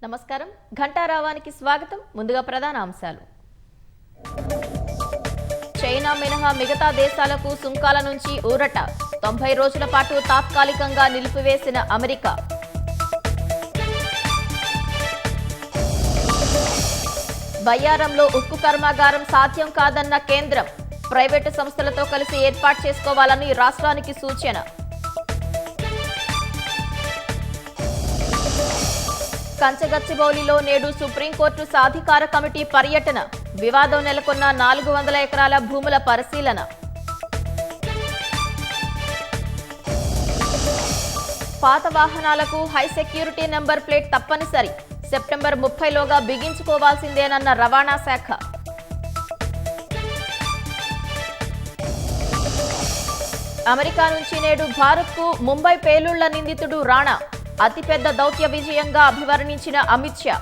నమస్కారం ఘంటారావానికి స్వాగతం. ముందుగా ప్రధాన అంశాలు. చైనా మినహా మిగతా దేశాలకు సుంకాల నుంచి ఊరట. 90 రోజుల పాటు తాత్కాలికంగా నిలిపివేసిన అమెరికా. బయ్యారంలో ఉక్కు కర్మాగారం సాధ్యం కాదన్న కేంద్రం. ప్రైవేటు సంస్థలతో కలిసి ఏర్పాటు చేసుకోవాలని రాష్ట్రానికి సూచన. కంచగచ్చిబౌలిలో నేడు సుప్రీంకోర్టు సాధికార కమిటీ పర్యటన. వివాదం నెలకొన్న 400 ఎకరాల భూముల పరిశీలన. పాత వాహనాలకు హై సెక్యూరిటీ నెంబర్ ప్లేట్ తప్పనిసరి. సెప్టెంబర్ 30లోగా బిగించుకోవాల్సిందేనన్న రవాణా శాఖ. అమెరికా నుంచి నేడు భారత్కు ముంబై పేలుళ్ల నిందితుడు రాణా. అతిపెద్ద దౌత్య విజయంగా అభివర్ణించిన అమిత్ షా.